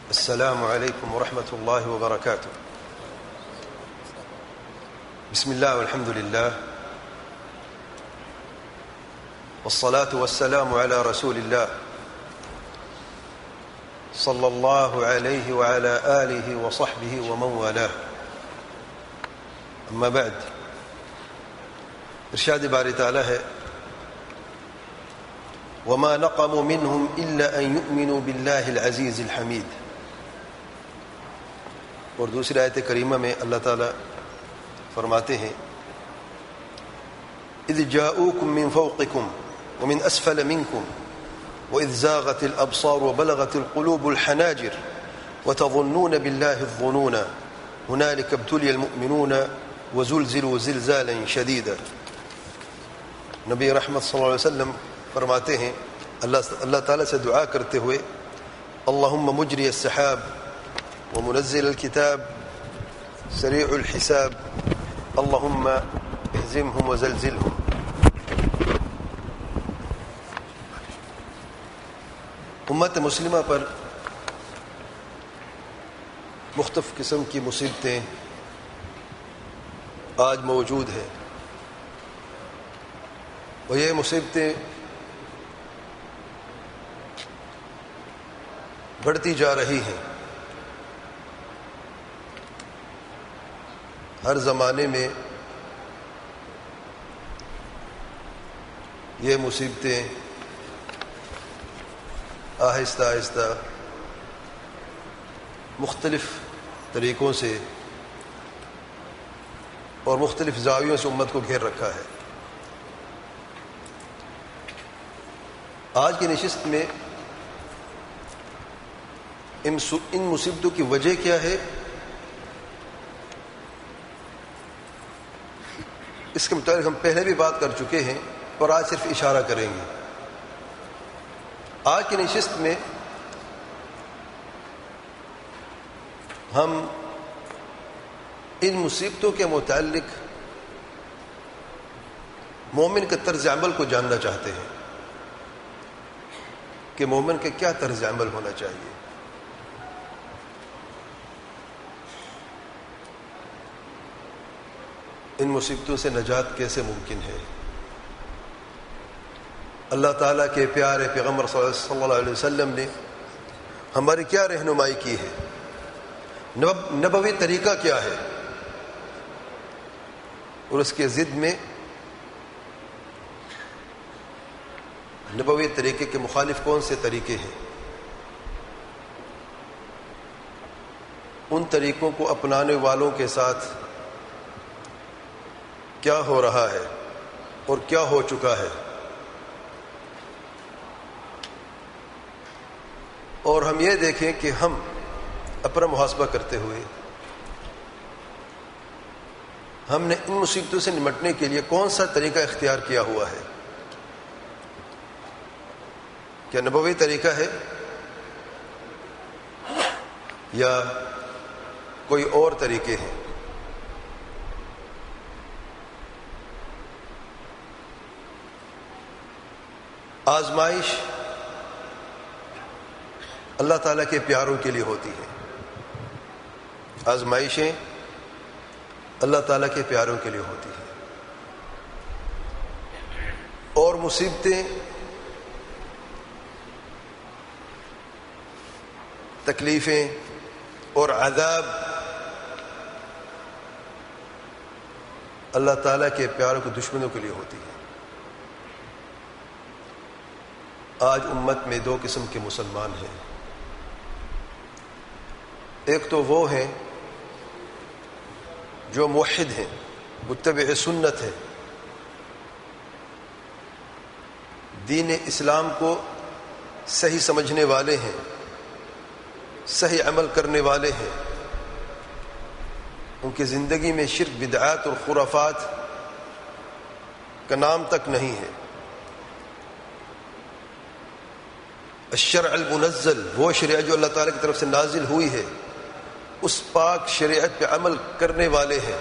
السلام عليكم ورحمة الله وبركاته. بسم الله والحمد لله والصلاة والسلام على رسول الله صلى الله عليه وعلى آله وصحبه ومن والاه. أما بعد، ارشاد باری تعالی ہے وما نقموا منهم إلا أن يؤمنوا بالله العزيز الحميد. اور دوسری آیت کریمہ میں اللہ تعالی فرماتے ہیں اذ جاءوكم من فوقكم ومن اسفل منكم واذ زاغت الابصار وبلغت القلوب الحناجر وتظنون بالله الظنون هنالك ابتلي المؤمنون وزلزلوا زلزالا شديدا. نبی رحمت صلی اللہ علیہ وسلم فرماتے ہیں اللہ تعالی سے دعا کرتے ہوئے اللهم مجري السحاب ومنزل الكتاب سريع الحساب اللهم اهزمهم وزلزلهم. امت مسلمہ پر مختلف قسم کی مصیبتیں آج موجود ہیں، اور یہ مصیبتیں بڑھتی جا رہی ہیں. ہر زمانے میں یہ مصیبتیں آہستہ آہستہ مختلف طریقوں سے اور مختلف زاویوں سے امت کو گھیر رکھا ہے. آج کی نشست میں ان مصیبتوں کی وجہ کیا ہے، اس کے متعلق ہم پہلے بھی بات کر چکے ہیں اور آج صرف اشارہ کریں گے. آج کی نشست میں ہم ان مصیبتوں کے متعلق مومن کے طرز عمل کو جاننا چاہتے ہیں کہ مومن کے کیا طرز عمل ہونا چاہیے. ان مصیبتوں سے نجات کیسے ممکن ہے. اللہ تعالیٰ کے پیارے پیغمبر صلی اللہ علیہ وسلم نے ہماری کیا رہنمائی کی ہے، نبوی طریقہ کیا ہے، اور اس کے ضد میں نبوی طریقے کے مخالف کون سے طریقے ہیں. ان طریقوں کو اپنانے والوں کے ساتھ کیا ہو رہا ہے اور کیا ہو چکا ہے، اور ہم یہ دیکھیں کہ ہم اپنا محاسبہ کرتے ہوئے ہم نے ان مصیبتوں سے نمٹنے کے لیے کون سا طریقہ اختیار کیا ہوا ہے. کیا نبوی طریقہ ہے یا کوئی اور طریقے ہیں؟ آزمائش اللہ تعالیٰ کے پیاروں کے لیے ہوتی ہے. آزمائشیں اللہ تعالیٰ کے پیاروں کے لیے ہوتی ہیں، اور مصیبتیں، تکلیفیں اور عذاب اللہ تعالیٰ کے پیاروں کے دشمنوں کے لیے ہوتی ہے. آج امت میں دو قسم کے مسلمان ہیں. ایک تو وہ ہیں جو موحد ہیں، متبع سنت ہیں، دین اسلام کو صحیح سمجھنے والے ہیں، صحیح عمل کرنے والے ہیں. ان کی زندگی میں شرک، بدعات اور خرافات کا نام تک نہیں ہے. الشرع المنزل، وہ شریعت جو اللہ تعالیٰ کی طرف سے نازل ہوئی ہے، اس پاک شریعت پہ عمل کرنے والے ہیں،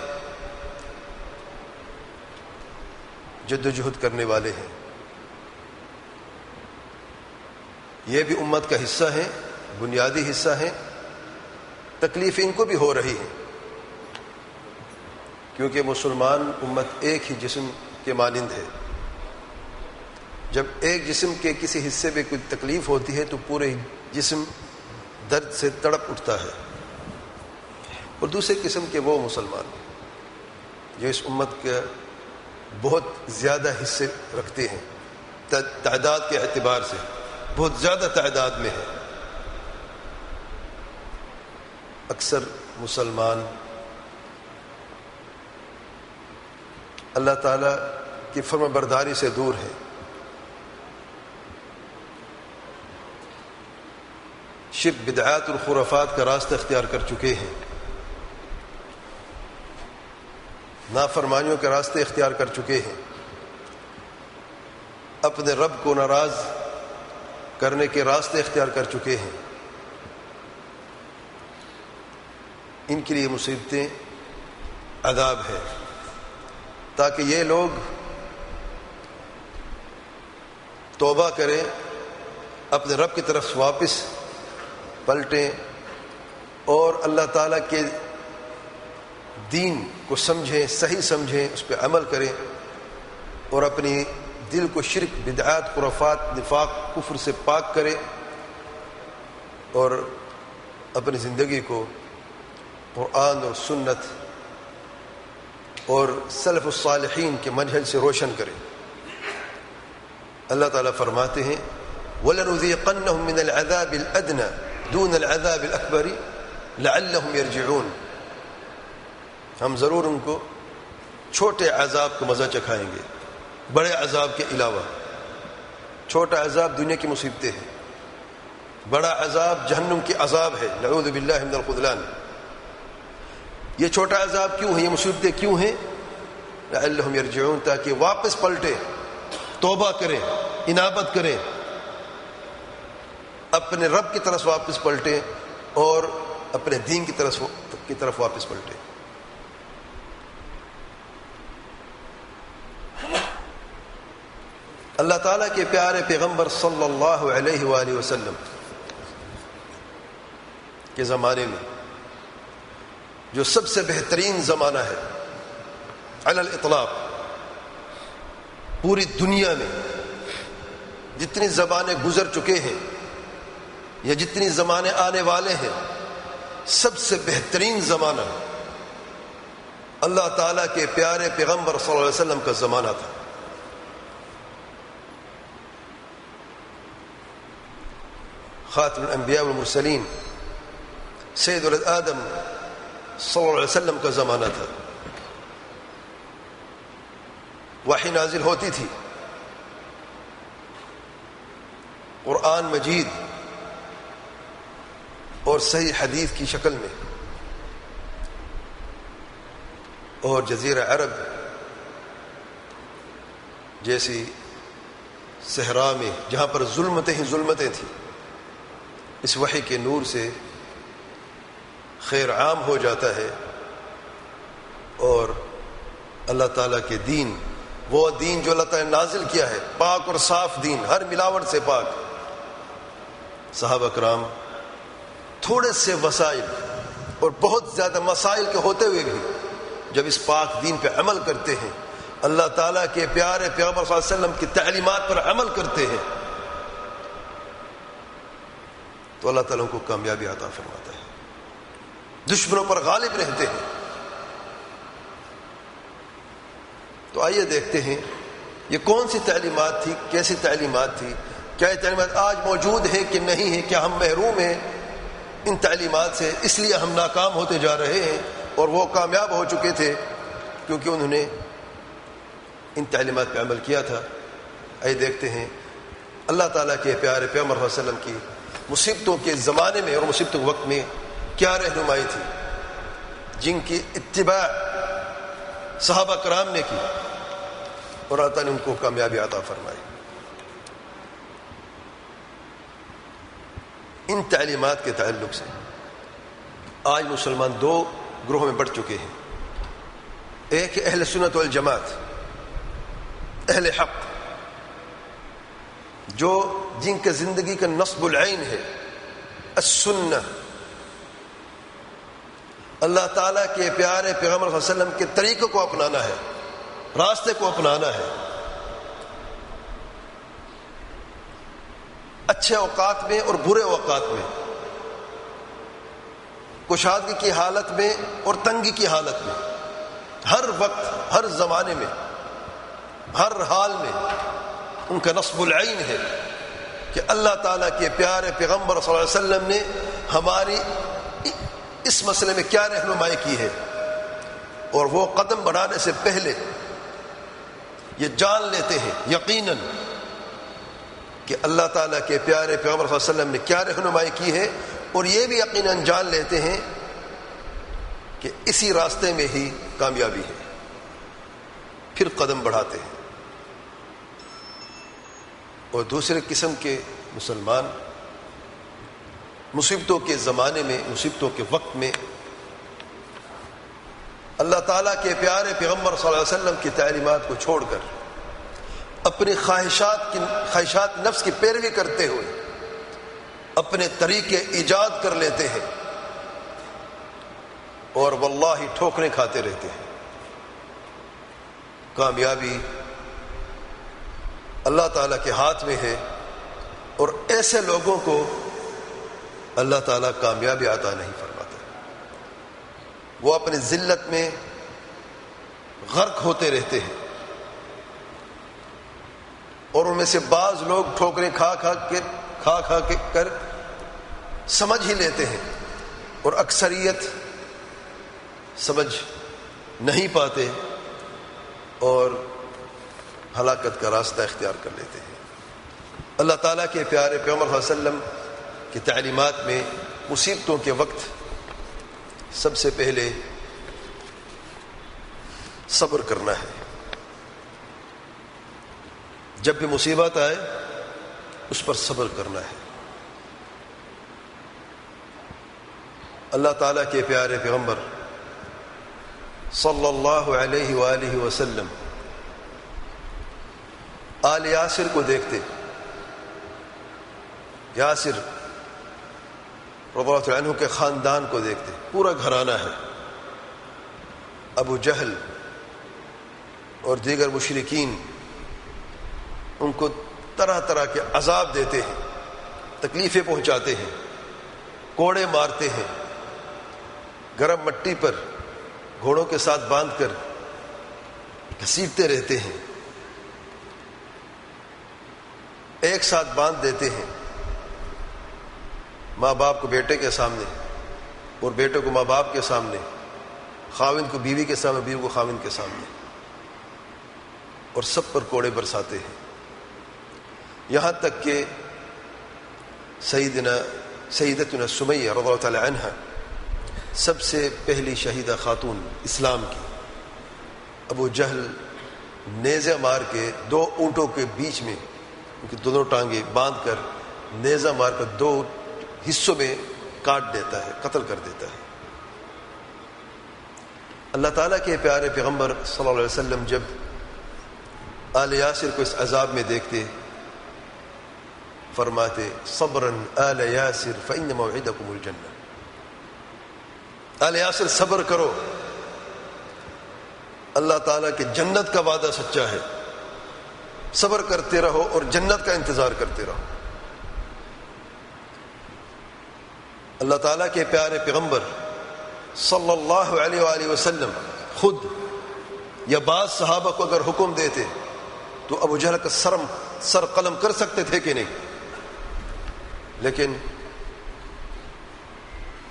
جد و جہد کرنے والے ہیں. یہ بھی امت کا حصہ ہیں، بنیادی حصہ ہیں، تکلیف ان کو بھی ہو رہی ہے، کیونکہ مسلمان امت ایک ہی جسم کے مانند ہے۔ جب ایک جسم کے کسی حصے میں کوئی تکلیف ہوتی ہے تو پورے جسم درد سے تڑپ اٹھتا ہے، اور دوسرے قسم کے وہ مسلمان جو اس امت کے بہت زیادہ حصے رکھتے ہیں، تعداد کے اعتبار سے بہت زیادہ تعداد میں ہے۔ اکثر مسلمان اللہ تعالیٰ کی فرما برداری سے دور ہیں، شرک، بدعات اور خرافات کا راستہ اختیار کر چکے ہیں، نافرمانیوں کے راستے اختیار کر چکے ہیں، اپنے رب کو ناراض کرنے کے راستے اختیار کر چکے ہیں۔ ان کے لیے مصیبتیں، عذاب ہے، تاکہ یہ لوگ توبہ کریں، اپنے رب کی طرف واپس پلٹیں اور اللہ تعالیٰ کے دین کو سمجھیں، صحیح سمجھیں، اس پہ عمل کریں، اور اپنی دل کو شرک، بدعات، خرافات، نفاق، کفر سے پاک کریں، اور اپنی زندگی کو قرآن اور سنت اور سلف الصالحین کے منہج سے روشن کریں۔ اللہ تعالیٰ فرماتے ہیں وَلَنُذِيقَنَّهُم مِّنَ الْعَذَابِ الْأَدْنَىٰ دُونَ الْعَذَابِ الْأَكْبَرِ لَعَلَّهُمْ يَرْجِعُونَ، ہم ضرور ان کو چھوٹے عذاب کو مزہ چکھائیں گے، بڑے عذاب کے علاوہ۔ چھوٹا عذاب دنیا کی مصیبتیں ہیں، بڑا عذاب جہنم کی عذاب ہے، نعوذ باللہ من الخذلان۔ یہ چھوٹا عذاب کیوں ہے، یہ مصیبتیں کیوں ہیں؟ لعلہم یرجعون، تاکہ واپس پلٹیں، توبہ کریں، انابت کریں، اپنے رب کی طرف واپس پلٹیں اور اپنے دین کی طرف واپس پلٹیں۔ اللہ تعالیٰ کے پیارے پیغمبر صلی اللہ علیہ وآلہ وسلم کے زمانے میں جو سب سے بہترین زمانہ ہے علی الاطلاق، پوری دنیا میں جتنی زمانے گزر چکے ہیں یا جتنی زمانے آنے والے ہیں، سب سے بہترین زمانہ اللہ تعالیٰ کے پیارے پیغمبر صلی اللہ علیہ وسلم کا زمانہ تھا۔ خاتم الانبیاء والمرسلین سید ولد آدم صلی اللہ علیہ وسلم کا زمانہ تھا۔ وحی نازل ہوتی تھی، قرآن مجید اور صحیح حدیث کی شکل میں، اور جزیرہ عرب جیسی صحرا میں جہاں پر ظلمتیں ہی ظلمتیں تھیں، اس وحی کے نور سے خیر عام ہو جاتا ہے، اور اللہ تعالیٰ کے دین، وہ دین جو اللہ تعالیٰ نے نازل کیا ہے، پاک اور صاف دین، ہر ملاوٹ سے پاک۔ صحابہ کرام تھوڑے سے وسائل اور بہت زیادہ مسائل کے ہوتے ہوئے بھی جب اس پاک دین پہ عمل کرتے ہیں، اللہ تعالیٰ کے پیارے پیغمبر صلی اللہ علیہ وسلم کی تعلیمات پر عمل کرتے ہیں، تو اللہ تعالیٰ کو کامیابی عطا فرماتا ہے، دشمنوں پر غالب رہتے ہیں۔ تو آئیے دیکھتے ہیں یہ کون سی تعلیمات تھی، کیسی تعلیمات تھی، کیا یہ تعلیمات آج موجود ہے کہ نہیں ہے، کیا ہم محروم ہیں ان تعلیمات سے، اس لیے ہم ناکام ہوتے جا رہے ہیں، اور وہ کامیاب ہو چکے تھے کیونکہ انہوں نے ان تعلیمات پہ عمل کیا تھا۔ آئیے دیکھتے ہیں اللہ تعالیٰ کے پیارے پیغمبر صلی اللہ علیہ وسلم کی مصیبتوں کے زمانے میں اور مصیبتوں کے وقت میں کیا رہنمائی تھی، جن کی اتباع صحابہ کرام نے کی، اور اللہ تعالیٰ نے ان کو کامیابی عطا فرمائی۔ ان تعلیمات کے تعلق سے آج مسلمان دو گروہوں میں بٹ چکے ہیں، ایک اہل سنت والجماعت، اہل حق، جو جن کے زندگی کا نصب العین ہے السنہ، اللہ تعالیٰ کے پیارے پیغمبر صلی اللہ علیہ وسلم کے طریقے کو اپنانا ہے، راستے کو اپنانا ہے، اچھے اوقات میں اور برے اوقات میں، کشادگی کی حالت میں اور تنگی کی حالت میں، ہر وقت، ہر زمانے میں، ہر حال میں ان کا نصب العین ہے کہ اللہ تعالیٰ کے پیارے پیغمبر صلی اللہ علیہ وسلم نے ہماری اس مسئلے میں کیا رہنمائی کی ہے، اور وہ قدم بڑھانے سے پہلے یہ جان لیتے ہیں یقیناً کہ اللہ تعالیٰ کے پیارے پیغمبر صلی اللہ علیہ وسلم نے کیا رہنمائی کی ہے، اور یہ بھی یقیناً جان لیتے ہیں کہ اسی راستے میں ہی کامیابی ہے، پھر قدم بڑھاتے ہیں۔ اور دوسرے قسم کے مسلمان مصیبتوں کے زمانے میں، مصیبتوں کے وقت میں اللہ تعالیٰ کے پیارے پیغمبر صلی اللہ علیہ وسلم کی تعلیمات کو چھوڑ کر اپنی خواہشات نفس کی پیروی کرتے ہوئے اپنے طریقے ایجاد کر لیتے ہیں، اور واللہ ٹھوکریں کھاتے رہتے ہیں۔ کامیابی اللہ تعالیٰ کے ہاتھ میں ہے، اور ایسے لوگوں کو اللہ تعالیٰ کامیابی عطا نہیں فرماتا، وہ اپنی ذلت میں غرق ہوتے رہتے ہیں، اور ان میں سے بعض لوگ ٹھوکریں کھا کے کر سمجھ ہی لیتے ہیں، اور اکثریت سمجھ نہیں پاتے اور ہلاکت کا راستہ اختیار کر لیتے ہیں۔ اللہ تعالیٰ کے پیارے پیغمبر صلی اللہ علیہ وسلم کی تعلیمات میں مصیبتوں کے وقت سب سے پہلے صبر کرنا ہے۔ جب بھی مصیبت آئے اس پر صبر کرنا ہے۔ اللہ تعالیٰ کے پیارے پیغمبر صلی اللہ علیہ وآلہ وسلم آل یاسر کو دیکھتے، یاسر رضی اللہ عنہ کے خاندان کو دیکھتے، پورا گھرانہ ہے، ابو جہل اور دیگر مشرکین ان کو طرح طرح کے عذاب دیتے ہیں، تکلیفیں پہنچاتے ہیں، کوڑے مارتے ہیں، گرم مٹی پر گھوڑوں کے ساتھ باندھ کر گھسیٹتے رہتے ہیں، ایک ساتھ باندھ دیتے ہیں، ماں باپ کو بیٹے کے سامنے اور بیٹے کو ماں باپ کے سامنے، خاوند کو بیوی کے سامنے، بیوی کو خاوند کے سامنے، اور سب پر کوڑے برساتے ہیں، یہاں تک کہ سیدتنا سمیہ رضی اللہ تعالی عنہا سب سے پہلی شہیدہ خاتون اسلام کی، ابو جہل نیزہ مار کے دو اونٹوں کے بیچ میں ان کی دونوں ٹانگیں باندھ کر نیزہ مار کر دو حصوں میں کاٹ دیتا ہے، قتل کر دیتا ہے۔ اللہ تعالیٰ کے پیارے پیغمبر صلی اللہ علیہ وسلم جب آل یاسر کو اس عذاب میں دیکھتے فرماتے صبراً آل یاسر فإن موعدکم الجنہ، آل یاسر صبر کرو، اللہ تعالیٰ کے جنت کا وعدہ سچا ہے، صبر کرتے رہو اور جنت کا انتظار کرتے رہو۔ اللہ تعالیٰ کے پیارے پیغمبر صلی اللہ علیہ وآلہ وسلم خود یا بعض صحابہ کو اگر حکم دیتے تو ابو جہل کا سر قلم کر سکتے تھے کہ نہیں، لیکن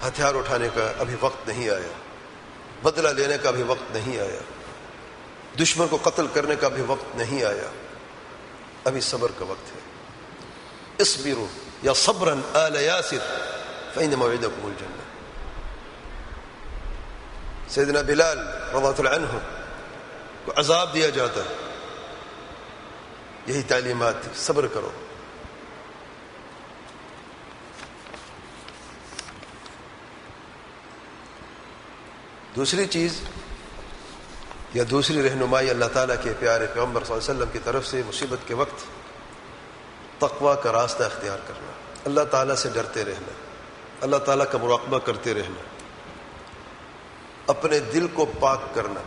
ہتھیار اٹھانے کا ابھی وقت نہیں آیا، بدلہ لینے کا ابھی وقت نہیں آیا، دشمن کو قتل کرنے کا ابھی وقت نہیں آیا، ابھی صبر کا وقت ہے۔ اصبروا یا صبراً آل یاسر فإن موعدکم الجنہ۔ سیدنا بلال رضی اللہ عنہ کو عذاب دیا جاتا، یہی تعلیمات تھی، صبر کرو۔ دوسری چیز یا دوسری رہنمائی اللہ تعالیٰ کے پیارے پیغمبر صلی اللہ علیہ وسلم کی طرف سے مصیبت کے وقت تقویٰ کا راستہ اختیار کرنا، اللہ تعالیٰ سے ڈرتے رہنا، اللہ تعالیٰ کا مراقبہ کرتے رہنا، اپنے دل کو پاک کرنا.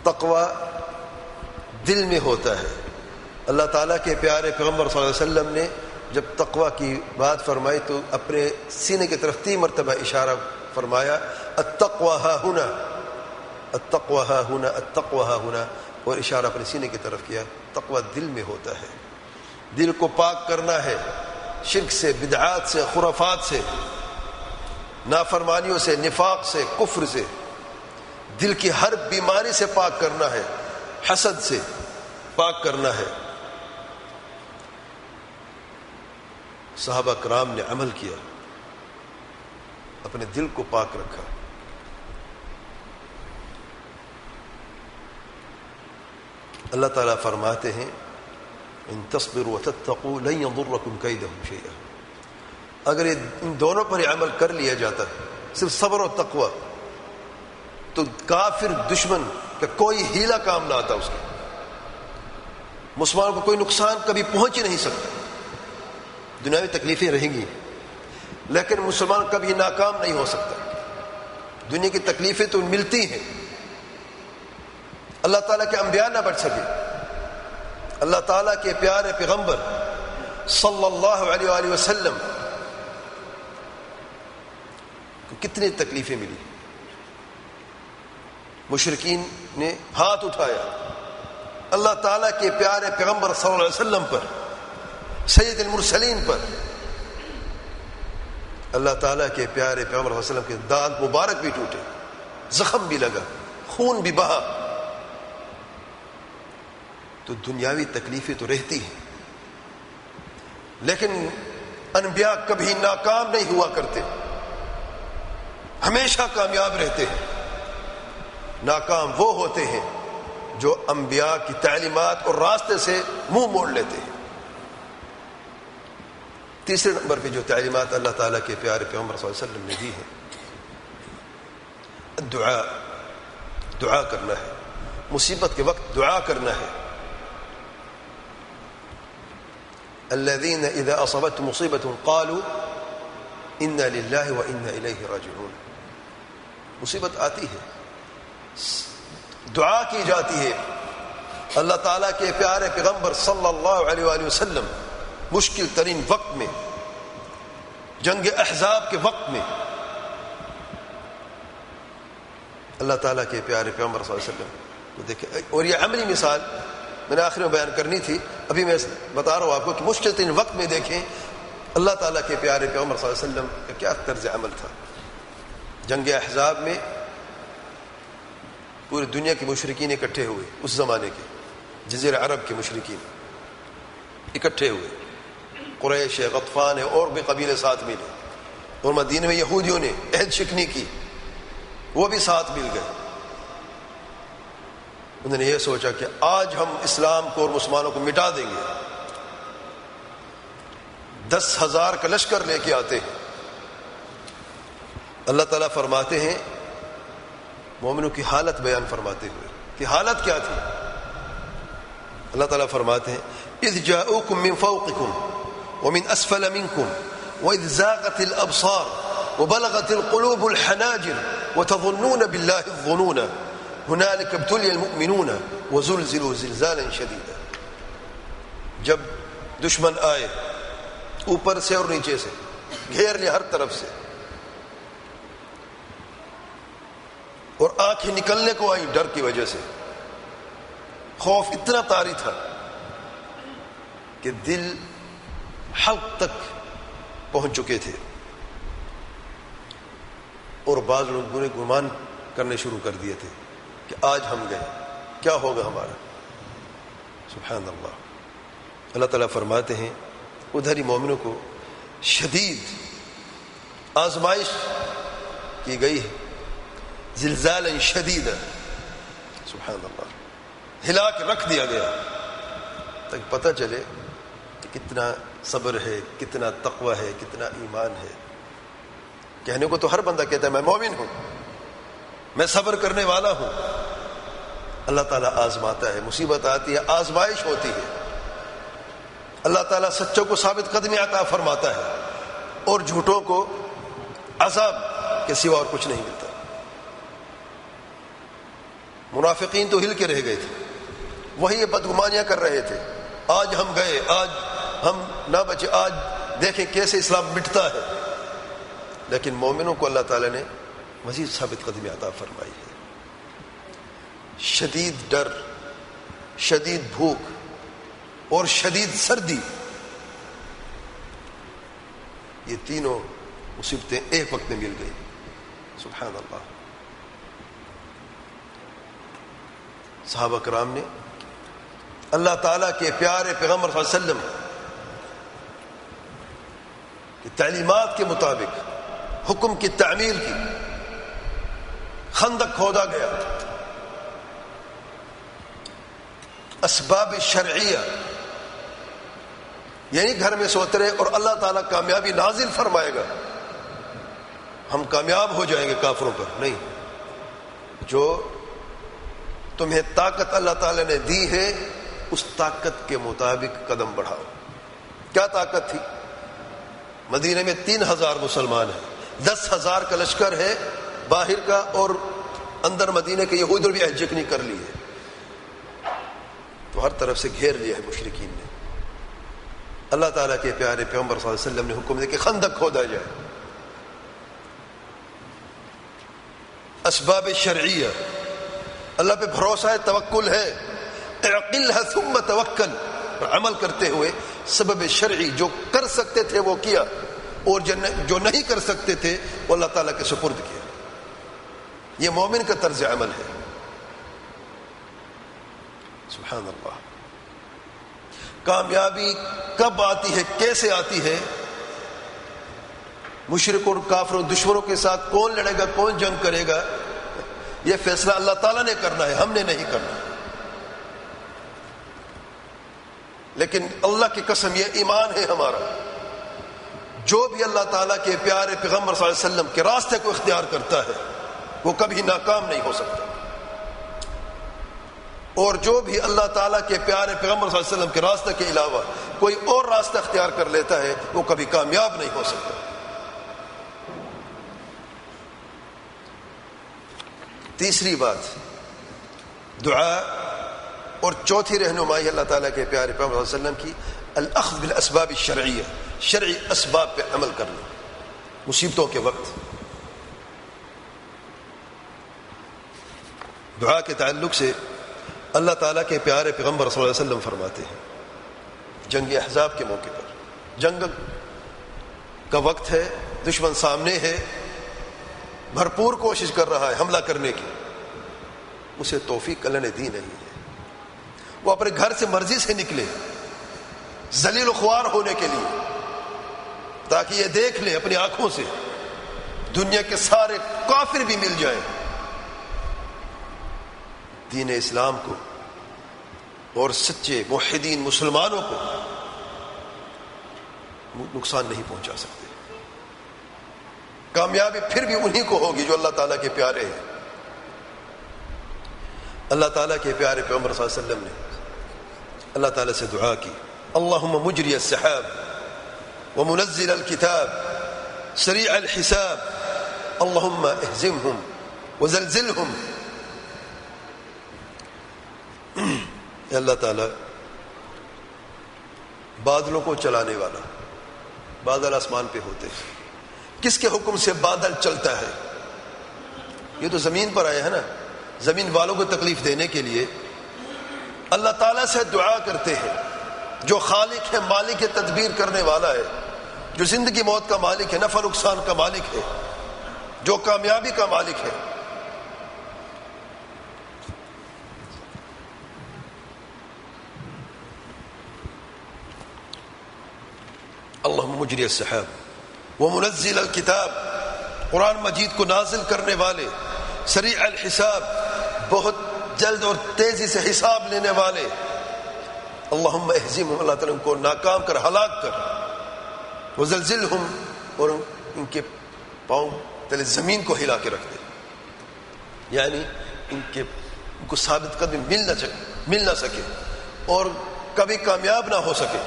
تقوی دل میں ہوتا ہے. اللہ تعالیٰ کے پیارے پیغمبر صلی اللہ علیہ وسلم نے جب تقوی کی بات فرمائی تو اپنے سینے کی طرف 3 مرتبہ اشارہ فرمایا, التقوی ہا ہنا, التقوی ہا ہنا, التقوی ہا ہنا, اور اشارہ اپنے سینے کی طرف کیا. تقوی دل میں ہوتا ہے. دل کو پاک کرنا ہے شرک سے, بدعات سے, خرافات سے, نافرمانیوں سے, نفاق سے, کفر سے. دل کی ہر بیماری سے پاک کرنا ہے, حسد سے پاک کرنا ہے. صحابہ کرام نے عمل کیا, اپنے دل کو پاک رکھا. اللہ تعالیٰ فرماتے ہیں ان تصبروا وتتقوا لن يضركم كيدهم شيئا. اگر ان دونوں پر عمل کر لیا جاتا صرف صبر و تقوی, تو کافر دشمن کا کوئی ہیلا کام نہ آتا. اس کے مسلمان کو کوئی نقصان کبھی پہنچ ہی نہیں سکتا. دنیاوی تکلیفیں رہیں گی لیکن مسلمان کبھی ناکام نہیں ہو سکتا. دنیا کی تکلیفیں تو ملتی ہیں, اللہ تعالیٰ کے انبیاء نہ بچ سکے. اللہ تعالیٰ کے پیارے پیغمبر صلی اللہ علیہ وآلہ وسلم کو کتنی تکلیفیں ملی. مشرکین نے ہاتھ اٹھایا اللہ تعالیٰ کے پیارے پیغمبر صلی اللہ علیہ وسلم پر, سید المرسلین پر. اللہ تعالیٰ کے پیارے پیغمبر صلی اللہ علیہ وسلم کے دانت مبارک بھی ٹوٹے, زخم بھی لگا, خون بھی بہا. تو دنیاوی تکلیفیں تو رہتی ہیں, لیکن انبیاء کبھی ناکام نہیں ہوا کرتے, ہمیشہ کامیاب رہتے ہیں. ناکام وہ ہوتے ہیں جو انبیاء کی تعلیمات اور راستے سے منہ موڑ لیتے ہیں. تیسرے نمبر پہ جو تعلیمات اللہ تعالیٰ کے پیارے پیغمبر صلی اللہ علیہ وسلم نے دی ہیں, دعا, دعا کرنا ہے. مصیبت کے وقت دعا کرنا ہے. الذين اذا اصابتهم مصيبة قالوا انا لله وانا اليه راجعون. مصیبت آتی ہے, دعا کی جاتی ہے. اللہ تعالیٰ کے پیارے پیغمبر صلی اللہ علیہ وآلہ وسلم مشکل ترین وقت میں, جنگ احزاب کے وقت میں, اللہ تعالیٰ کے پیارے پیغمبر صلی اللہ علیہ وسلم کو دیکھیں. اور یہ عملی مثال میں نے آخر میں بیان کرنی تھی, ابھی میں بتا رہا ہوں آپ کو کہ مشکل ترین وقت میں دیکھیں اللہ تعالیٰ کے پیارے پیغمبر صلی اللہ علیہ وسلم کا کیا طرز عمل تھا. جنگ احزاب میں پوری دنیا کے مشرکین اکٹھے ہوئے, اس زمانے کے جزیرہ عرب کے مشرکین اکٹھے ہوئے. قریش, غطفان اور بھی قبیلے ساتھ ملے, اور مدینے میں یہودیوں نے عہد شکنی کی, وہ بھی ساتھ مل گئے. انہوں نے یہ سوچا کہ آج ہم اسلام کو اور مسلمانوں کو مٹا دیں گے. 10,000 کا لشکر لے کے آتے ہیں. اللہ تعالیٰ فرماتے ہیں مومنوں کی حالت بیان فرماتے ہوئے کہ حالت کیا تھی. اللہ تعالیٰ فرماتے ہیں اذ جاءوکم من فوقکم ومن اسفل منکم واذ زاغت الابصار وبلغت القلوب الحناجر وتظنون بالله الظنون هنالك ابتلي المؤمنون وزلزلوا زلزالا شديدا. جب دشمن آئے اوپر سے اور نیچے سے, گھیر لیا ہر طرف سے, اور آنکھیں نکلنے کو آئی ڈر کی وجہ سے. خوف اتنا طاری تھا کہ دل حلق تک پہنچ چکے تھے, اور بعض لوگوں نے گمان کرنے شروع کر دیے تھے کہ آج ہم گئے, کیا ہوگا ہمارا. سبحان اللہ. اللہ تعالیٰ فرماتے ہیں ادھر ہی مومنوں کو شدید آزمائش کی گئی ہے, زلزالا شدیدا. سبحان اللہ. ہلا کے رکھ دیا گیا تاکہ پتہ چلے کہ کتنا صبر ہے, کتنا تقوی ہے, کتنا ایمان ہے. کہنے کو تو ہر بندہ کہتا ہے میں مومن ہوں, میں صبر کرنے والا ہوں. اللہ تعالیٰ آزماتا ہے, مصیبت آتی ہے, آزمائش ہوتی ہے. اللہ تعالیٰ سچوں کو ثابت قدمی عطا فرماتا ہے, اور جھوٹوں کو عذاب کے سوا اور کچھ نہیں ملتا. منافقین تو ہل کے رہ گئے تھے، وہی بدگمانیاں کر رہے تھے، آج ہم گئے، آج ہم نہ بچے، آج دیکھیں کیسے اسلام مٹتا ہے. لیکن مومنوں کو اللہ تعالیٰ نے مزید ثابت قدمی عطا فرمائی ہے. شدید ڈر، شدید بھوک اور شدید سردی، یہ تینوں مصیبتیں ایک وقت میں مل گئی. سبحان اللہ. صحابہ کرام نے اللہ تعالیٰ کے پیارے پیغمبر صلی اللہ علیہ وسلم کی تعلیمات کے مطابق حکم کی تعمیل کی. خندق کھودا گیا، اسباب شرعیہ، یعنی گھر میں سوتے رہے اور اللہ تعالیٰ کامیابی نازل فرمائے گا، ہم کامیاب ہو جائیں گے کافروں پر. نہیں، جو تمہیں طاقت اللہ تعالیٰ نے دی ہے اس طاقت کے مطابق قدم بڑھاؤ. کیا طاقت تھی؟ مدینہ میں 3000 مسلمان ہیں، 10,000 کا لشکر ہے باہر کا، اور اندر مدینہ کے یہود بھی ہجکنی کر لی ہے. تو ہر طرف سے گھیر لیا ہے مشرکین نے. اللہ تعالیٰ کے پیارے پیغمبر صلی اللہ علیہ وسلم نے حکم دیا کہ خندق کھودا جائے. اسباب شرعیہ، اللہ پہ بھروسہ ہے، توکل ہے. اعقلها ثم توکل، عمل کرتے ہوئے سبب شرعی جو کر سکتے تھے وہ کیا، اور جو نہیں کر سکتے تھے وہ اللہ تعالیٰ کے سپرد کیا. یہ مومن کا طرز عمل ہے. سبحان اللہ. کامیابی کب آتی ہے، کیسے آتی ہے؟ مشرکوں اور کافروں دشمنوں کے ساتھ کون لڑے گا، کون جنگ کرے گا، یہ فیصلہ اللہ تعالیٰ نے کرنا ہے، ہم نے نہیں کرنا. لیکن اللہ کی قسم یہ ایمان ہے ہمارا، جو بھی اللہ تعالیٰ کے پیارے پیغمبر صلی اللہ علیہ وسلم کے راستے کو اختیار کرتا ہے وہ کبھی ناکام نہیں ہو سکتا، اور جو بھی اللہ تعالیٰ کے پیارے پیغمبر صلی اللہ علیہ وسلم کے راستے کے علاوہ کوئی اور راستہ اختیار کر لیتا ہے وہ کبھی کامیاب نہیں ہو سکتا. تیسری بات دعا، اور چوتھی رہنمائی اللہ تعالیٰ کے پیارے پیغمبر صلی اللہ علیہ وسلم کی الاخذ بالاسباب الشرعیہ، شرعی اسباب پہ عمل کرنا مصیبتوں کے وقت. دعا کے تعلق سے اللہ تعالیٰ کے پیارے پیغمبر صلی اللہ علیہ وسلم فرماتے ہیں، جنگ احزاب کے موقع پر، جنگ کا وقت ہے، دشمن سامنے ہے، بھرپور کوشش کر رہا ہے حملہ کرنے کی، اسے توفیق اللہ نے دی نہیں ہے. وہ اپنے گھر سے مرضی سے نکلے ذلیل و خوار ہونے کے لیے، تاکہ یہ دیکھ لے اپنی آنکھوں سے دنیا کے سارے کافر بھی مل جائیں، دین اسلام کو اور سچے موحدین مسلمانوں کو نقصان نہیں پہنچا سکتے. کامیابی پھر بھی انہی کو ہوگی جو اللہ تعالیٰ کے پیارے ہیں. اللہ تعالیٰ کے پیارے پیغمبر صلی اللہ علیہ وسلم نے اللہ تعالیٰ سے دعا کی، اللہم مجری السحاب ومنزل الکتاب سریع الحساب اللہم اہزمہم وزلزلہم. اے اللہ تعالیٰ، بادلوں کو چلانے والا، بادل آسمان پہ ہوتے ہیں، کس کے حکم سے بادل چلتا ہے؟ یہ تو زمین پر آئے ہیں نا، زمین والوں کو تکلیف دینے کے لیے. اللہ تعالیٰ سے دعا کرتے ہیں جو خالق ہے، مالک ہے، تدبیر کرنے والا ہے، جو زندگی موت کا مالک ہے، نفع نقصان کا مالک ہے، جو کامیابی کا مالک ہے. اللہم مجری السحاب ومنزل الکتاب، قرآن مجید کو نازل کرنے والے، سریع الحساب، بہت جلد اور تیزی سے حساب لینے والے. اللہم اہزمہم، اللہ تعالیٰ ان کو ناکام کر، ہلاک کر. وزلزلہم، اور ان کے پاؤں تلے زمین کو ہلا کے رکھ دے، یعنی ان کو ثابت قدمی مل نہ سکے اور کبھی کامیاب نہ ہو سکے.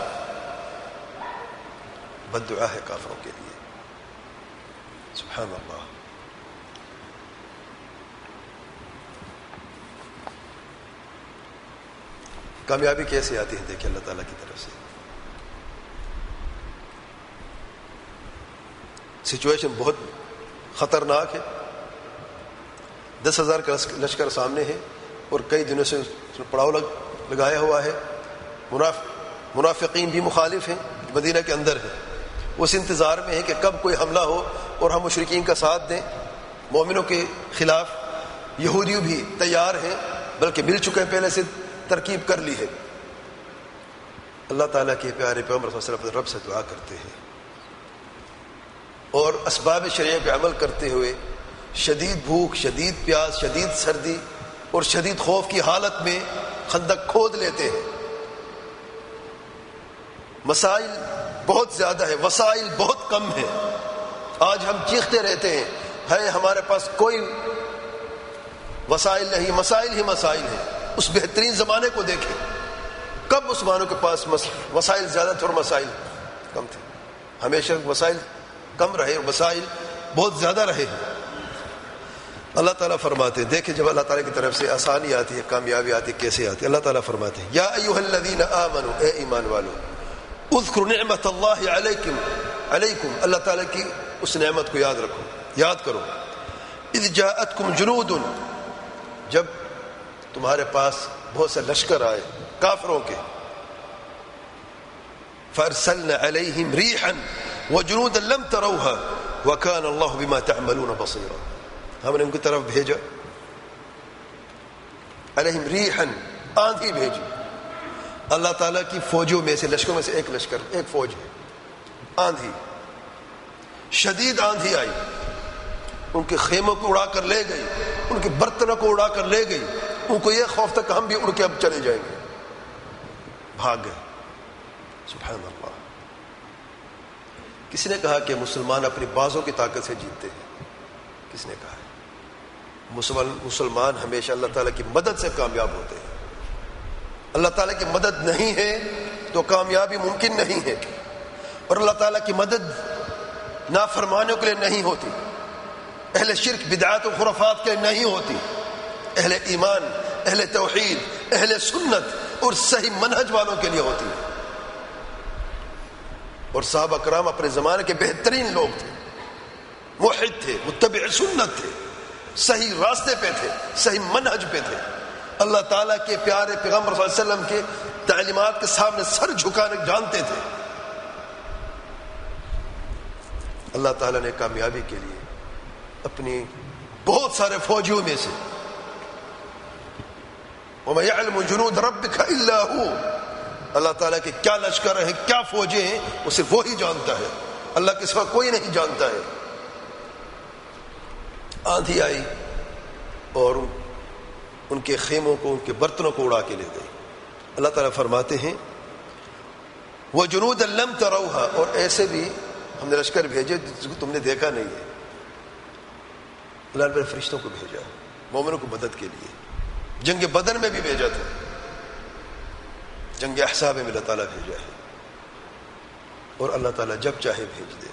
بد دعا ہے کافروں کے لیے. سبحان اللہ. کامیابی کیسے آتی ہے؟ دیکھیں اللہ تعالیٰ کی طرف سے. سچویشن بہت خطرناک ہے. 10,000 کا لشکر سامنے ہے اور کئی دنوں سے پڑاؤ لگایا ہوا ہے. منافقین بھی مخالف ہیں، مدینہ کے اندر ہیں. اس انتظار میں ہے کہ کب کوئی حملہ ہو اور ہم مشرکین کا ساتھ دیں. مومنوں کے خلاف یہودیوں بھی تیار ہیں، بلکہ مل چکے ہیں، پہلے سے ترکیب کر لی ہے. اللہ تعالیٰ کے پیارے پیغمبر صلی اللہ علیہ وسلم رب سے دعا کرتے ہیں اور اسباب شرعیہ پہ عمل کرتے ہوئے شدید بھوک، شدید پیاس، شدید سردی اور شدید خوف کی حالت میں خندق کھود لیتے ہیں. مسائل بہت زیادہ ہے، وسائل بہت کم ہیں. آج ہم چیختے رہتے ہیں ہے ہمارے پاس کوئی وسائل نہیں، مسائل ہی مسائل ہیں. اس بہترین زمانے کو دیکھیں، کب مسلمانوں کے پاس وسائل زیادہ تھے اور مسائل کم تھے. ہمیشہ وسائل کم رہے اور مسائل بہت زیادہ رہے ہیں. اللہ تعالیٰ فرماتے ہیں، دیکھیں جب اللہ تعالیٰ کی طرف سے آسانی آتی ہے، کامیابی آتی ہے، کیسے آتی ہے. اللہ تعالیٰ فرماتے ہیں یا ایھا الذین آمنوا، اے ایمان والو، اذکروا نعمت اللہ علیکم، اللہ تعالیٰ کی اس نعمت کو یاد رکھو، یاد کرو. اذ جاءتکم جنود، جب تمہارے پاس بہت سے لشکر آئے کافروں کے. فارسلنا علیہم ریحا وجنودا لم تروها وکان اللہ بما تعملون بصیرا. ہم نے ان کی طرف بھیجا علیہم ریحا، آندھی بھیجی. اللہ تعالیٰ کی فوجوں میں سے، لشکروں میں سے ایک لشکر، ایک فوج ہے. آندھی، شدید آندھی آئی، ان کے خیموں کو اڑا کر لے گئی، ان کے برتنوں کو اڑا کر لے گئی. ان کو یہ خوف تھا کہ ہم بھی اڑ کے اب چلے جائیں گے، بھاگ گئے. سبحان اللہ. کس نے کہا کہ مسلمان اپنی بازوں کی طاقت سے جیتتے ہیں؟ کس نے کہا ہے؟ مسلمان ہمیشہ اللہ تعالیٰ کی مدد سے کامیاب ہوتے ہیں. اللہ تعالیٰ کی مدد نہیں ہے تو کامیابی ممکن نہیں ہے. اور اللہ تعالیٰ کی مدد نافرمانوں کے لیے نہیں ہوتی، اہل شرک، بدعات و خرافات کے لیے نہیں ہوتی. اہل ایمان، اہل توحید، اہل سنت اور صحیح منہج والوں کے لیے ہوتی ہے. اور صحابہ کرام اپنے زمانے کے بہترین لوگ تھے، موحد تھے، متبع سنت تھے، صحیح راستے پہ تھے، صحیح منہج پہ تھے. اللہ تعالیٰ کے پیارے پیغمبر صلی اللہ علیہ وسلم کے تعلیمات کے سامنے سر جھکانے جانتے تھے. اللہ تعالیٰ نے کامیابی کے لیے اپنی بہت سارے فوجیوں میں سے وَمَا يَعْلَمُ جُنُودَ رَبِّكَ إِلَّا هُوَ، اللہ تعالیٰ کے کیا لشکر ہیں، کیا فوجیں ہیں، وہ صرف وہی جانتا ہے، اللہ کے سوا کوئی نہیں جانتا ہے. آندھی آئی اور ان کے خیموں کو، ان کے برتنوں کو اڑا کے لے گئی. اللہ تعالیٰ فرماتے ہیں وَجُنُودًا لَمْ تَرَوْهَا، اور ایسے بھی ہم نے لشکر بھیجے جس کو تم نے دیکھا نہیں ہے. اللہ نے فرشتوں کو بھیجا مومنوں کو مدد کے لیے. جنگ بدر میں بھی بھیجا تھا، جنگ احزاب میں اللہ تعالیٰ بھیجا ہے. اور اللہ تعالیٰ جب چاہے بھیج دے.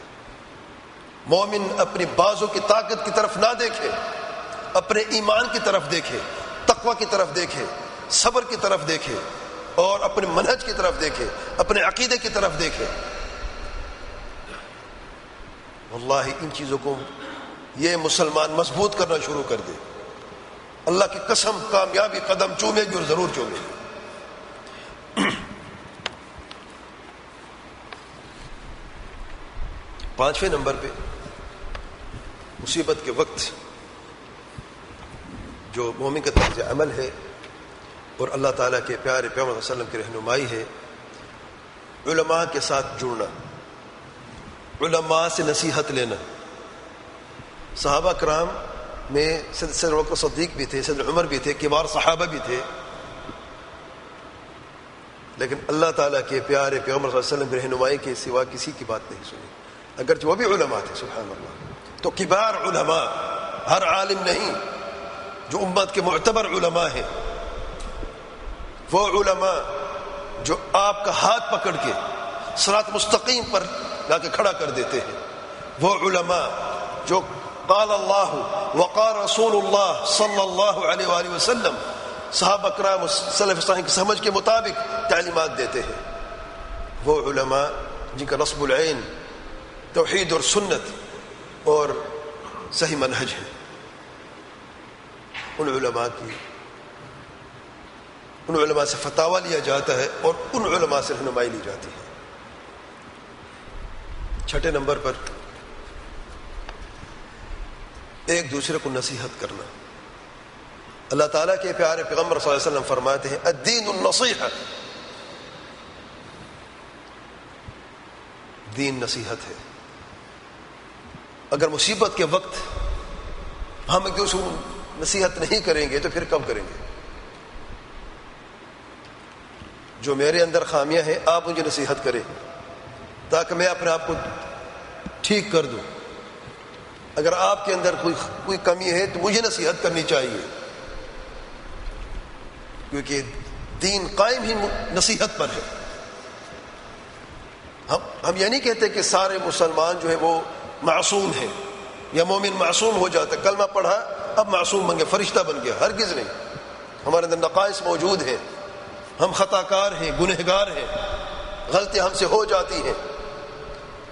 مومن اپنی بازوں کی طاقت کی طرف نہ دیکھے، اپنے ایمان کی طرف دیکھے، تقوی کی طرف دیکھے، صبر کی طرف دیکھے اور اپنے منہج کی طرف دیکھے، اپنے عقیدے کی طرف دیکھے. واللہ ان چیزوں کو یہ مسلمان مضبوط کرنا شروع کر دے، اللہ کی قسم کامیابی قدم چومے گی اور ضرور چومے گی. پانچویں نمبر پہ مصیبت کے وقت جو مومن کا طرز عمل ہے اور اللہ تعالیٰ کے پیارے پیغمبر صلی اللہ علیہ وسلم کی رہنمائی ہے، علماء کے ساتھ جڑنا، علماء سے نصیحت لینا. صحابہ کرام میں سیدنا ابوبکر صدیق بھی تھے، سیدنا عمر بھی تھے، کبار صحابہ بھی تھے، لیکن اللہ تعالیٰ کے پیارے پیغمبر صلی اللہ علیہ وسلم کی رہنمائی کے سوا کسی کی بات نہیں سنی، اگرچہ وہ بھی علماء تھے. سبحان اللہ. تو کبار علماء، ہر عالم نہیں، جو امت کے معتبر علماء ہیں، وہ علماء جو آپ کا ہاتھ پکڑ کے صراط مستقیم پر لا کے کھڑا کر دیتے ہیں، وہ علماء جو قال اللہ وقال رسول اللہ صلی اللہ علیہ وآلہ وسلم صحابہ کرام سلف صالحین کی سمجھ کے مطابق تعلیمات دیتے ہیں. وہ علماء جن کا نصب العین توحید اور سنت اور صحیح منہج ہے، ان علماء سے فتاویٰ لیا جاتا ہے اور ان علماء سے رہنمائی لی جاتی ہے. چھٹے نمبر پر ایک دوسرے کو نصیحت کرنا. اللہ تعالیٰ کے پیارے پیغمبر صلی اللہ علیہ وسلم فرماتے ہیں الدین النصیحہ، دین نصیحت ہے. اگر مصیبت کے وقت ہم ایک دوسرے کو نصیحت نہیں کریں گے تو پھر کب کریں گے؟ جو میرے اندر خامیاں ہیں آپ مجھے نصیحت کریں تاکہ میں اپنے آپ کو ٹھیک کر دوں. اگر آپ کے اندر کوئی کمی ہے تو مجھے نصیحت کرنی چاہیے، کیونکہ دین قائم ہی نصیحت پر ہے. ہم یہ نہیں کہتے کہ سارے مسلمان جو ہے وہ معصوم ہیں یا مومن معصوم ہو جاتا ہے، کلمہ پڑھا اب معصوم بن گیا، فرشتہ بن گیا. ہرگز نہیں. ہمارے اندر نقائص موجود ہیں، ہم خطا کار ہیں، گنہگار ہیں، غلطیاں ہم سے ہو جاتی ہیں،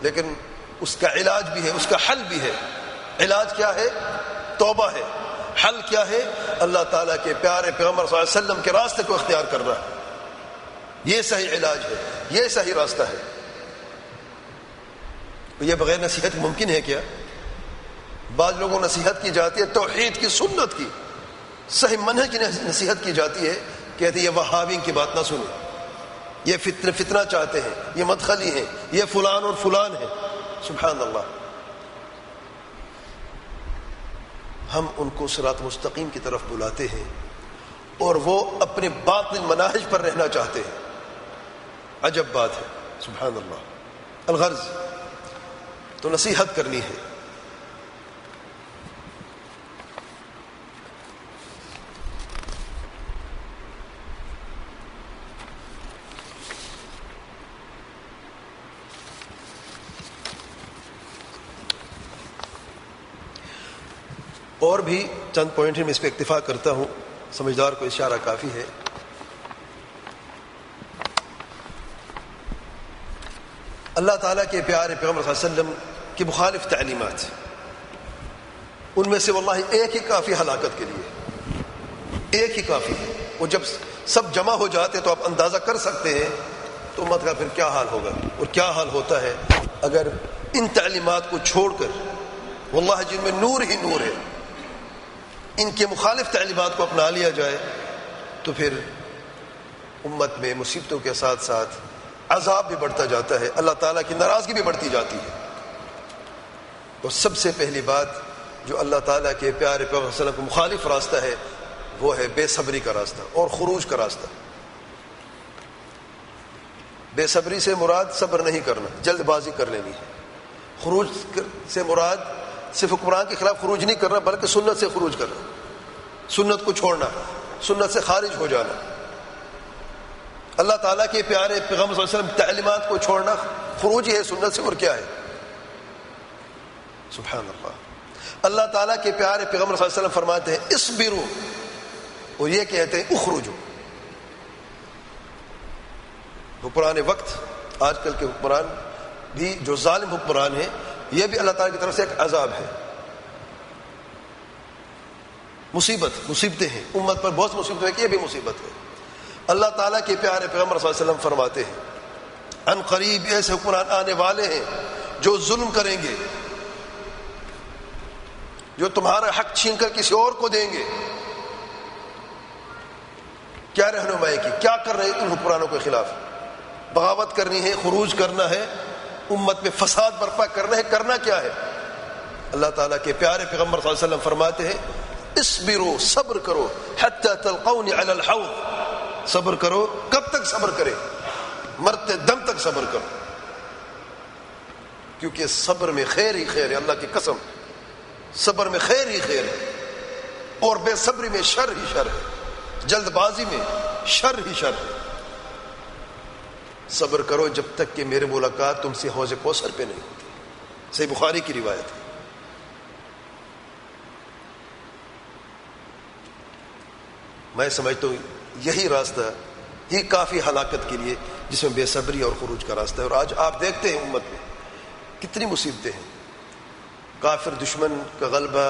لیکن اس کا علاج بھی ہے، اس کا حل بھی ہے. علاج کیا ہے؟ توبہ ہے. حل کیا ہے؟ اللہ تعالیٰ کے پیارے پیغمبر صلی اللہ علیہ وسلم کے راستے کو اختیار کرنا ہے. یہ صحیح علاج ہے، یہ صحیح راستہ ہے. یہ بغیر نصیحت ممکن ہے کیا؟ بعض لوگوں کو نصیحت کی جاتی ہے توحید کی، سنت کی، صحیح منہج کی نصیحت کی جاتی ہے، کہتے ہیں یہ وہابی کی بات نہ سنیں، یہ فتنہ چاہتے ہیں، یہ مدخلی ہیں، یہ فلان اور فلان ہیں. سبحان اللہ. ہم ان کو صراط مستقیم کی طرف بلاتے ہیں اور وہ اپنے باطل مناہج پر رہنا چاہتے ہیں. عجب بات ہے. سبحان اللہ. الغرض تو نصیحت کرنی ہے. اور بھی چند پوائنٹ میں اس پہ اکتفا کرتا ہوں، سمجھدار کو اشارہ کافی ہے. اللہ تعالیٰ کے پیارے پیغمبر صلی اللہ علیہ وسلم کی مخالف تعلیمات، ان میں سے واللہ ایک ہی کافی ہلاکت کے لیے، ایک ہی کافی ہے. وہ جب سب جمع ہو جاتے تو آپ اندازہ کر سکتے ہیں تو امت کا پھر کیا حال ہوگا اور کیا حال ہوتا ہے اگر ان تعلیمات کو چھوڑ کر، واللہ جن میں نور ہی نور ہے، ان کے مخالف تعلیمات کو اپنا لیا جائے تو پھر امت میں مصیبتوں کے ساتھ ساتھ عذاب بھی بڑھتا جاتا ہے، اللہ تعالیٰ کی ناراضگی بھی بڑھتی جاتی ہے. اور سب سے پہلی بات جو اللہ تعالیٰ کے پیارے پیغمبر صلی اللہ علیہ وسلم کو مخالف راستہ ہے وہ ہے بے صبری کا راستہ اور خروج کا راستہ. بے صبری سے مراد صبر نہیں کرنا، جلد بازی کر لینی ہے. خروج سے مراد صرف حکمران کے خلاف خروج نہیں کرنا بلکہ سنت سے خروج کرنا، سنت کو چھوڑنا، سنت سے خارج ہو جانا. اللہ تعالیٰ کے پیارے پیغمبر صلی اللہ علیہ وسلم تعلیمات کو چھوڑنا خروج ہی ہے سنت سے، اور کیا ہے؟ سبحان اللہ. اللہ تعالیٰ کے پیارے پیغمبر صلی اللہ علیہ وسلم فرماتے ہیں اصبروا، اور یہ کہتے ہیں اخرجوا. حکمران وقت، آج کل کے حکمران بھی جو ظالم حکمران ہیں، یہ بھی اللہ تعالیٰ کی طرف سے ایک عذاب ہے، مصیبتیں ہیں امت پر، بہت مصیبتیں ہیں، یہ بھی مصیبت ہے. اللہ تعالیٰ کے پیارے پیغمبر صلی اللہ علیہ وسلم فرماتے ہیں ان قریب ایسے حکمران آنے والے ہیں جو ظلم کریں گے، جو تمہارا حق چھین کر کسی اور کو دیں گے. کیا رہنمائی کی، کیا کر رہے ان حکمرانوں کے خلاف؟ بغاوت کرنی ہے، خروج کرنا ہے، امت میں فساد برپا کرنا ہے. کرنا کیا ہے؟ اللہ تعالیٰ کے پیارے پیغمبر صلی اللہ علیہ وسلم فرماتے ہیں اصبروا، صبر کرو، حتی تلقونی علی الحوض. صبر کرو. کب تک صبر کرے؟ مرتے دم تک صبر کرو، کیونکہ صبر میں خیر ہی خیر ہے. اللہ کی قسم، صبر میں خیر ہی خیر ہے، اور بے صبری میں شر ہی شر ہے، جلد بازی میں شر ہی شر ہے. صبر کرو جب تک کہ میرے ملاقات تم سے حوض کوثر پہ نہیں ہوتی. صحیح بخاری کی روایت ہے. میں سمجھتا ہوں یہی راستہ ہی کافی ہلاکت کے لیے، جس میں بے صبری اور خروج کا راستہ ہے۔ اور آج آپ دیکھتے ہیں امت میں کتنی مصیبتیں ہیں۔ کافر دشمن کا غلبہ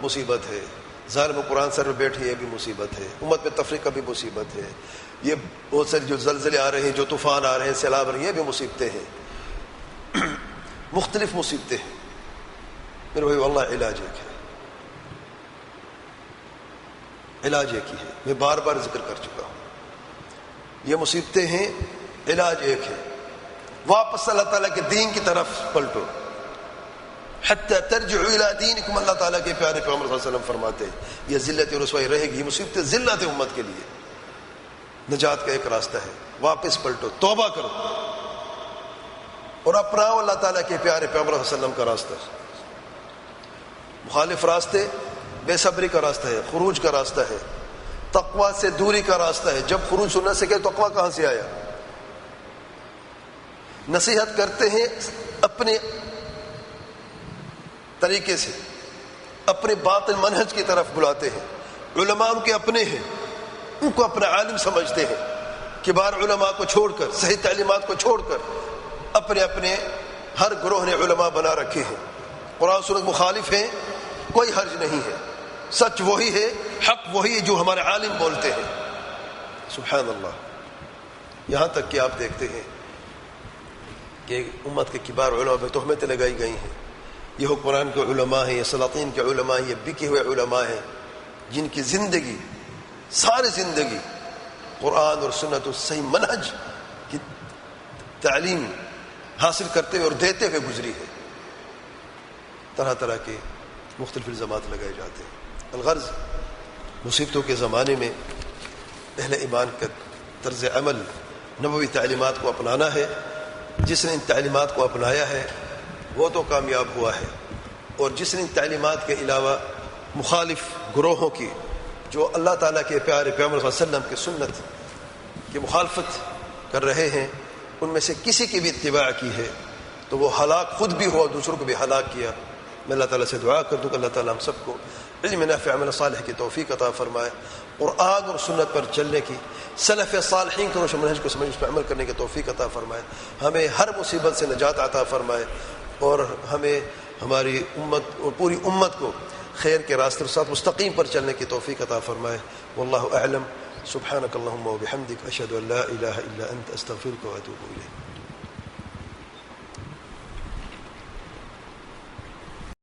مصیبت ہے، ظالم قرآن سر میں بیٹھے یہ بھی مصیبت ہے، امت میں تفریقہ بھی مصیبت ہے، یہ بہت سارے جو زلزلے آ رہے ہیں، جو طوفان آ رہے ہیں، سیلاب آ رہے ہیں، یہ بھی مصیبتیں ہیں، مختلف مصیبتیں ہیں۔ میرے بھائی واللہ علاج ایک ہے، علاج ایک ہی ہے، میں بار بار ذکر کر چکا ہوں۔ یہ مصیبتیں ہیں، علاج ایک ہے، واپس اللہ تعالیٰ کے دین کی طرف پلٹو، حتی ترجعوا الی دینکم، اللہ تعالیٰ کے پیارے پیغمبر صلی اللہ علیہ وسلم فرماتے ہیں یہ ذلت و رسوائی رہے گی، یہ مصیبتیں ذلت ہے امت کے لیے۔ نجات کا ایک راستہ ہے، واپس پلٹو، توبہ کرو اور اپناؤ اللہ تعالیٰ کے پیارے پیغمبر صلی اللہ علیہ وسلم کا راستہ۔ مخالف راستے بے صبری کا راستہ ہے، خروج کا راستہ ہے، تقوی سے دوری کا راستہ ہے۔ جب خروج سن نہ سکے تو تقوی کہاں سے آیا؟ نصیحت کرتے ہیں اپنے طریقے سے، اپنے باطل منہج کی طرف بلاتے ہیں۔ علماء ان کے اپنے ہیں، ان کو اپنا عالم سمجھتے ہیں، کبار علماء کو چھوڑ کر، صحیح تعلیمات کو چھوڑ کر اپنے اپنے ہر گروہ نے علماء بنا رکھے ہیں۔ قرآن سنت مخالف ہیں، کوئی حرج نہیں ہے، سچ وہی ہے، حق وہی ہے جو ہمارے عالم بولتے ہیں۔ سبحان اللہ۔ یہاں تک کہ آپ دیکھتے ہیں کہ امت کے کبار علماء پہ تہمتیں لگائی گئی ہیں، یہ حکمران کے علماء ہیں، یہ سلاطین کے علماء ہیں، یہ بکے ہوئے علماء ہیں، جن کی زندگی، ساری زندگی قرآن اور سنت اور صحیح منہج کی تعلیم حاصل کرتے ہوئے اور دیتے ہوئے گزری ہے۔ طرح طرح کے مختلف الزامات لگائے جاتے ہیں۔ الغرض مصیبتوں کے زمانے میں اہل ایمان کا طرز عمل نبوی تعلیمات کو اپنانا ہے۔ جس نے ان تعلیمات کو اپنایا ہے وہ تو کامیاب ہوا ہے، اور جس نے ان تعلیمات کے علاوہ مخالف گروہوں کی، جو اللہ تعالیٰ کے پیارے پیغمبر صلی اللہ علیہ وسلم کی سنت کی مخالفت کر رہے ہیں، ان میں سے کسی کی بھی اتباع کی ہے تو وہ ہلاک خود بھی ہوا اور دوسروں کو بھی ہلاک کیا۔ میں اللہ تعالیٰ سے دعا کر دوں کہ اللہ تعالیٰ ہم سب کو علم نافع عمل صالح کی توفیق عطا فرمائے، قرآن اور سنت پر چلنے کی، سلف صالحین کے روش منہج کو سمجھ اس پر عمل کرنے کی توفیق عطا فرمائے، ہمیں ہر مصیبت سے نجات عطا فرمائے، اور ہمیں ہماری امت اور پوری امت کو خیر کے راستے کے ساتھ مستقیم پر چلنے کی توفیق عطا فرمائے۔ واللہ اعلم۔ سبحانک اللہم و بحمدک، اشہد ان لا الہ الا انت، استغفرک و اتوب الیک۔